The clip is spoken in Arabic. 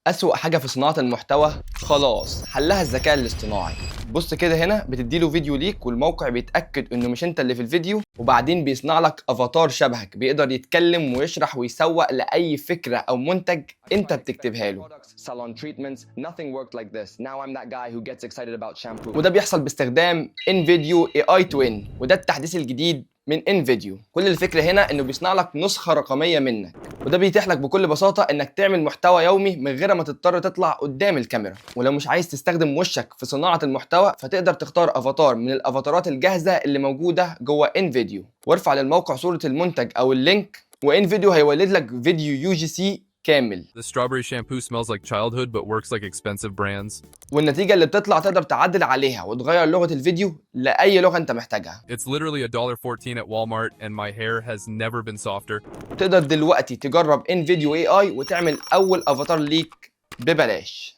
أسوأ حاجة في صناعة المحتوى خلاص حلها الذكاء الاصطناعي. بص كده هنا بتديله فيديو ليك والموقع بيتأكد إنه مش أنت اللي في الفيديو، وبعدين بيصنع لك أفاتار شبهك بيقدر يتكلم ويشرح ويسوق لأي فكرة أو منتج أنت بتكتبها له. وده بيحصل باستخدام انفيديو AI توين، وده التحديث الجديد من انفيديو. كل الفكرة هنا إنه بيصنع لك نسخة رقمية منك، وده بيتيح لك بكل بساطة انك تعمل محتوى يومي من غير ما تضطر تطلع قدام الكاميرا. ولو مش عايز تستخدم وشك في صناعة المحتوى فتقدر تختار افاتار من الافاتارات الجاهزة اللي موجودة جوه انفيديو، وارفع للموقع صورة المنتج او اللينك، وانفيديو هيولد لك فيديو UGC كامل. The strawberry shampoo smells like childhood but works like expensive brands. والنتيجة اللي بتطلع تقدر تعدل عليها وتغير لغة الفيديو لأي لغة انت محتاجها. It's literally $1.14 at Walmart and my hair has never been softer. تقدر دلوقتي تجرب انفيديو AI وتعمل اول افاتار ليك ببلاش.